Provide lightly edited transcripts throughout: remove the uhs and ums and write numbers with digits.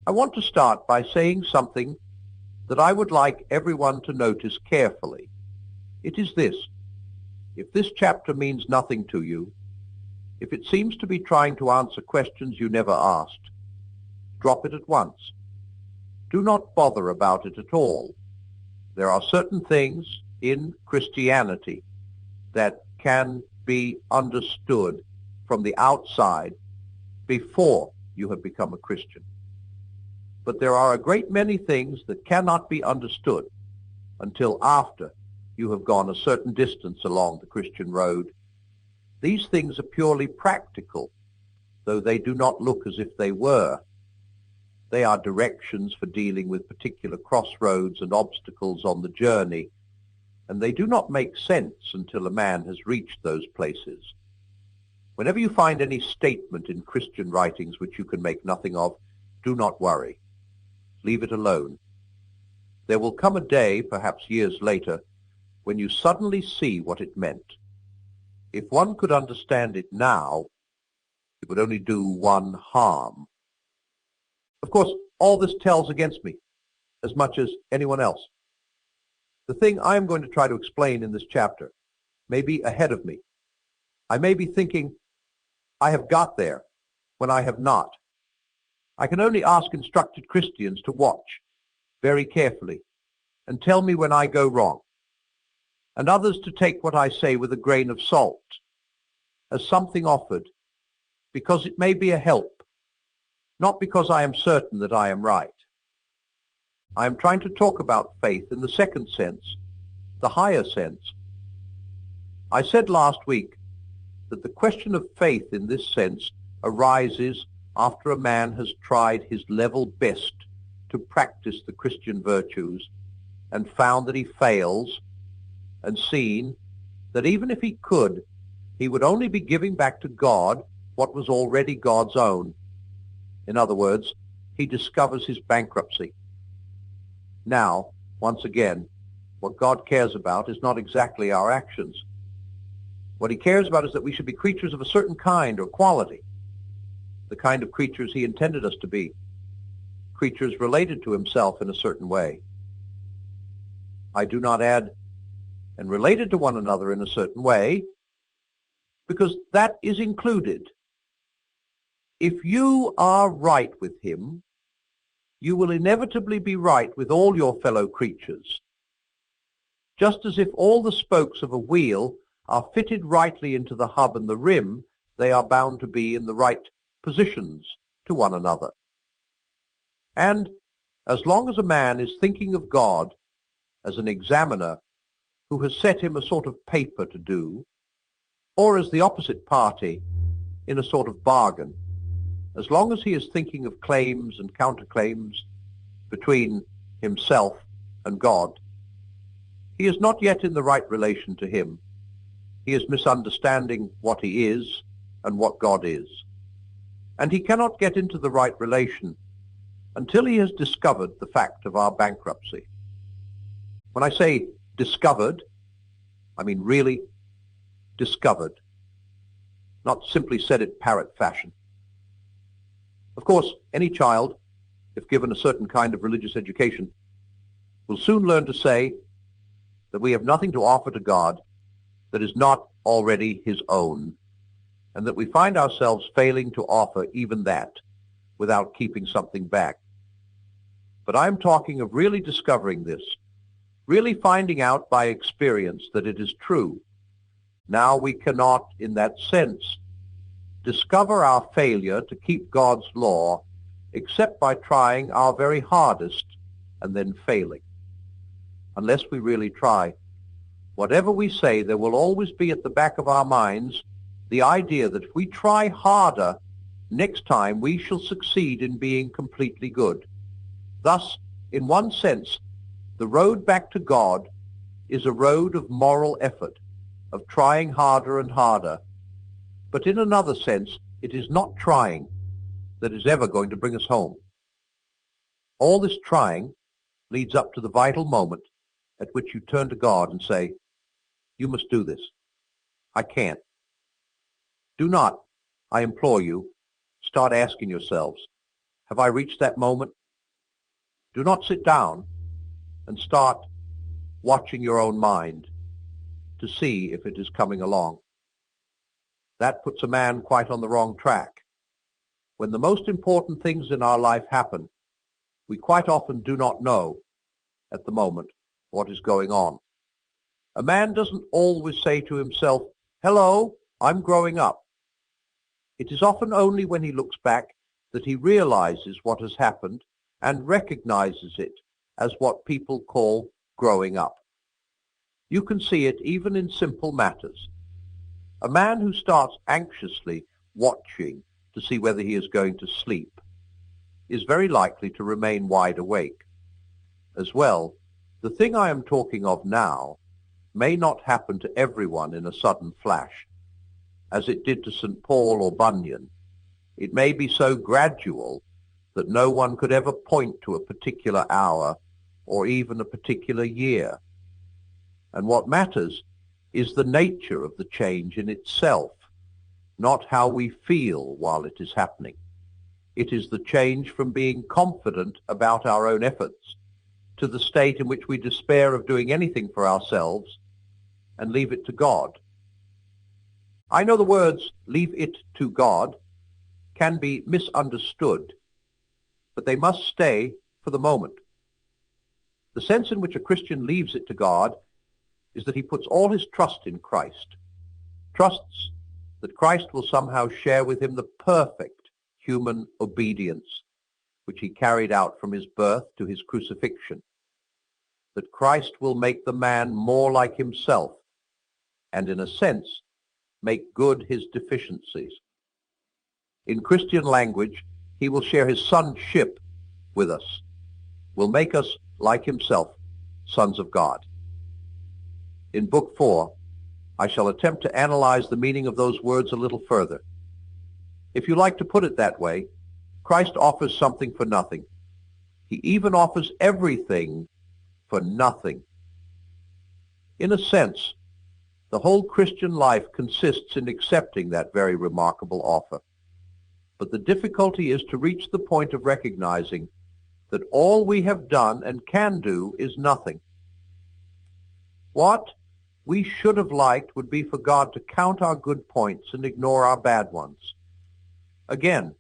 I want to start by saying something that I would like everyone to notice carefully. It is this: if this chapter means nothing to you, if it seems to be trying to answer questions you never asked, drop it at once. Do not bother about it at all. There are certain things in Christianity that can be understood from the outside before you have become a Christian. But there are a great many things that cannot be understood until after you have gone a certain distance along the Christian road. These things are purely practical, though they do not look as if they were. They are directions for dealing with particular crossroads and obstacles on the journey, and they do not make sense until a man has reached those places. Whenever you find any statement in Christian writings which you can make nothing of, do not worry. Leave it alone. There will come a day, perhaps years later, when you suddenly see what it meant. If one could understand it now, it would only do one harm. Of course, all this tells against me, as much as anyone else. The thing I am going to try to explain in this chapter may be ahead of me. I may be thinking, I have got there, when I have not. I can only ask instructed Christians to watch very carefully and tell me when I go wrong, and others to take what I say with a grain of salt, as something offered, because it may be a help, not because I am certain that I am right. I am trying to talk about faith in the second sense, the higher sense. I said last week that the question of faith in this sense arises after a man has tried his level best to practice the Christian virtues and found that he fails, and seen that even if he could, he would only be giving back to God what was already God's own. In other words, he discovers his bankruptcy. Now, once again, what God cares about is not exactly our actions. What he cares about is that we should be creatures of a certain kind or quality, the kind of creatures he intended us to be, creatures related to himself in a certain way. I do not add, and related to one another in a certain way, because that is included. If you are right with him, you will inevitably be right with all your fellow creatures. Just as if all the spokes of a wheel are fitted rightly into the hub and the rim, they are bound to be in the right positions to one another. And as long as a man is thinking of God as an examiner who has set him a sort of paper to do, or as the opposite party in a sort of bargain, as long as he is thinking of claims and counterclaims between himself and God, he is not yet in the right relation to him. He is misunderstanding what he is and what God is. And he cannot get into the right relation until he has discovered the fact of our bankruptcy. When I say discovered, I mean really discovered, not simply said it parrot fashion. Of course, any child, if given a certain kind of religious education, will soon learn to say that we have nothing to offer to God that is not already his own, and that we find ourselves failing to offer even that without keeping something back. But I'm talking of really discovering this, really finding out by experience that it is true. Now we cannot, in that sense, discover our failure to keep God's law except by trying our very hardest and then failing. Unless we really try, whatever we say, there will always be at the back of our minds the idea that if we try harder, next time we shall succeed in being completely good. Thus, in one sense, the road back to God is a road of moral effort, of trying harder and harder. But in another sense, it is not trying that is ever going to bring us home. All this trying leads up to the vital moment at which you turn to God and say, you must do this. I can't. Do not, I implore you, start asking yourselves, Have I reached that moment? Do not sit down and start watching your own mind to see if it is coming along. That puts a man quite on the wrong track. When the most important things in our life happen, we quite often do not know at the moment what is going on. A man doesn't always say to himself, "Hello, I'm growing up." It is often only when he looks back that he realizes what has happened and recognizes it as what people call growing up. You can see it even in simple matters. A man who starts anxiously watching to see whether he is going to sleep is very likely to remain wide awake. As well, the thing I am talking of now may not happen to everyone in a sudden flash, as it did to St. Paul or Bunyan. It may be so gradual that no one could ever point to a particular hour or even a particular year. And what matters is the nature of the change in itself, not how we feel while it is happening. It is the change from being confident about our own efforts to the state in which we despair of doing anything for ourselves and leave it to God. I know the words "leave it to God" can be misunderstood, but they must stay for the moment. The sense in which a Christian leaves it to God is that he puts all his trust in Christ, trusts that Christ will somehow share with him the perfect human obedience which he carried out from his birth to his crucifixion, that Christ will make the man more like himself and, in a sense, make good his deficiencies. In Christian language, he will share his sonship with us, will make us, like himself, sons of God. In Book 4, I shall attempt to analyze the meaning of those words a little further. If you like to put it that way, Christ offers something for nothing. He even offers everything for nothing. In a sense, the whole Christian life consists in accepting that very remarkable offer. But the difficulty is to reach the point of recognizing that all we have done and can do is nothing. What we should have liked would be for God to count our good points and ignore our bad ones. Again,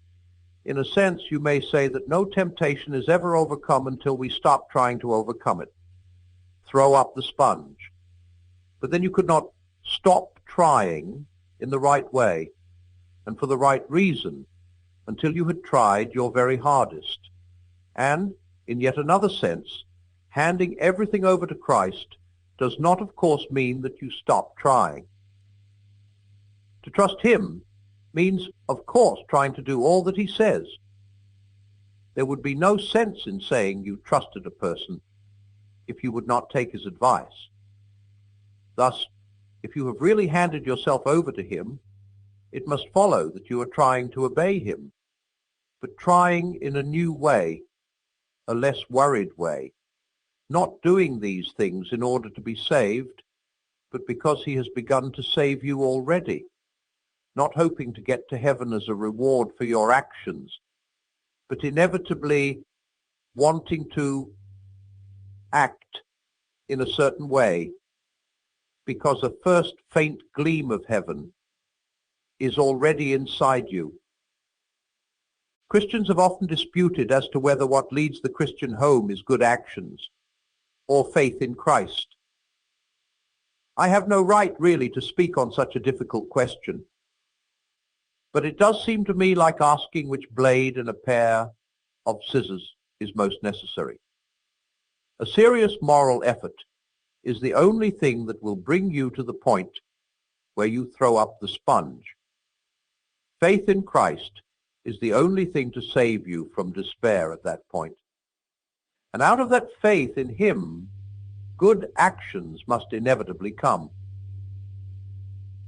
in a sense, you may say that no temptation is ever overcome until we stop trying to overcome it. Throw up the sponge. But then you could not stop trying in the right way and for the right reason until you had tried your very hardest. And, in yet another sense, handing everything over to Christ does not, of course, mean that you stop trying. To trust him means, of course, trying to do all that he says. There would be no sense in saying you trusted a person if you would not take his advice. Thus, if you have really handed yourself over to him, it must follow that you are trying to obey him, but trying in a new way, a less worried way, not doing these things in order to be saved, but because he has begun to save you already, not hoping to get to heaven as a reward for your actions, but inevitably wanting to act in a certain way because a first faint gleam of heaven is already inside you. Christians have often disputed as to whether what leads the Christian home is good actions or faith in Christ. I have no right really to speak on such a difficult question, but it does seem to me like asking which blade in a pair of scissors is most necessary. A serious moral effort is the only thing that will bring you to the point where you throw up the sponge. Faith in Christ is the only thing to save you from despair at that point. And out of that faith in him, good actions must inevitably come.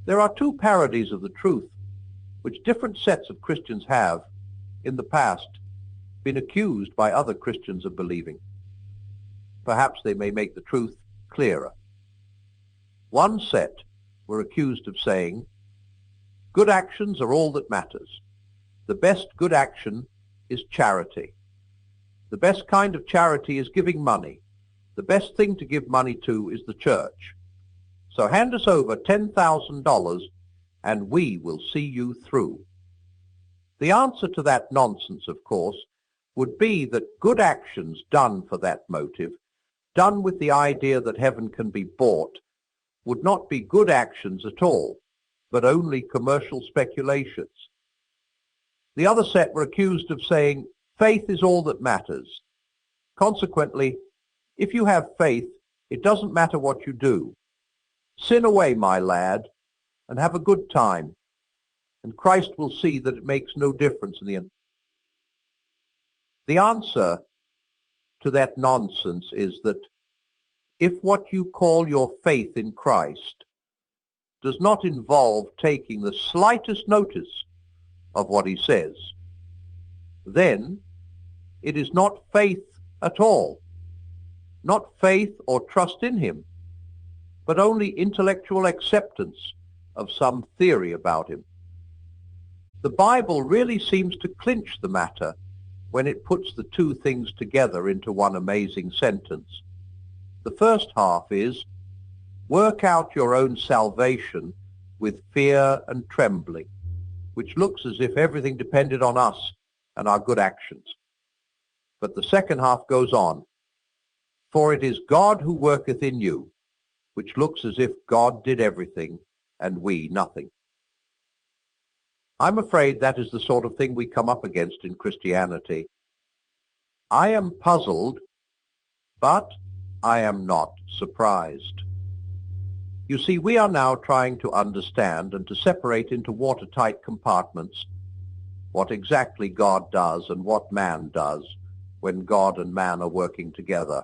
There are two parodies of the truth which different sets of Christians have, in the past, been accused by other Christians of believing. Perhaps they may make the truth clearer. One set were accused of saying, good actions are all that matters. The best good action is charity. The best kind of charity is giving money. The best thing to give money to is the church. So hand us over $10,000 and we will see you through. The answer to that nonsense, of course, would be that good actions done for that motive, done with the idea that heaven can be bought, would not be good actions at all, but only commercial speculations. The other set were accused of saying, faith is all that matters. Consequently, if you have faith, it doesn't matter what you do. Sin away, my lad, and have a good time, and Christ will see that it makes no difference in the end. The answer to that nonsense is that if what you call your faith in Christ does not involve taking the slightest notice of what he says, then it is not faith at all, not faith or trust in him, but only intellectual acceptance of some theory about him. The Bible really seems to clinch the matter when it puts the two things together into one amazing sentence. The first half is, work out your own salvation with fear and trembling, which looks as if everything depended on us and our good actions. But the second half goes on, for it is God who worketh in you, which looks as if God did everything and we nothing. I'm afraid that is the sort of thing we come up against in Christianity. I am puzzled, but I am not surprised. You see, we are now trying to understand and to separate into watertight compartments what exactly God does and what man does when God and man are working together.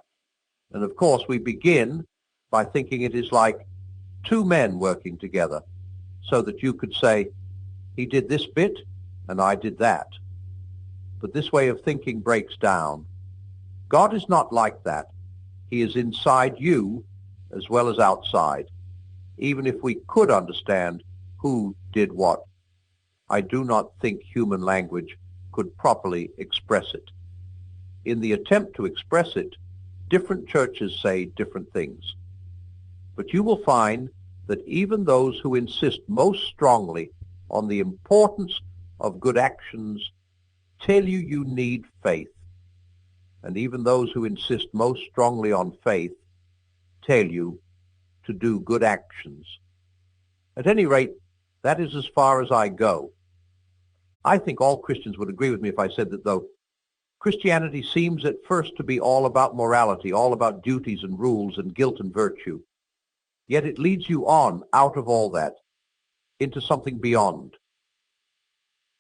And of course, we begin by thinking it is like two men working together, so that you could say, he did this bit and I did that. But this way of thinking breaks down. God is not like that. He is inside you as well as outside. Even if we could understand who did what, I do not think human language could properly express it. In the attempt to express it, different churches say different things. But you will find that even those who insist most strongly on the importance of good actions tell you you need faith. And even those who insist most strongly on faith tell you to do good actions. At any rate, that is as far as I go. I think all Christians would agree with me if I said that though Christianity seems at first to be all about morality, all about duties and rules and guilt and virtue, yet it leads you on out of all that into something beyond.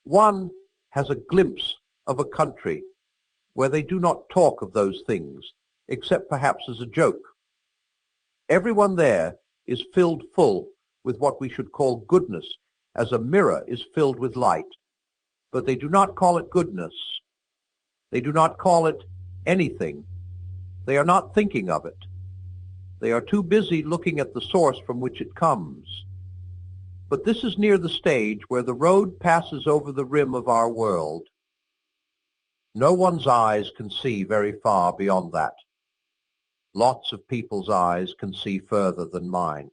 One has a glimpse of a country where they do not talk of those things, except perhaps as a joke. Everyone there is filled full with what we should call goodness, as a mirror is filled with light. But they do not call it goodness. They do not call it anything. They are not thinking of it. They are too busy looking at the source from which it comes. But this is near the stage where the road passes over the rim of our world. No one's eyes can see very far beyond that. Lots of people's eyes can see further than mine.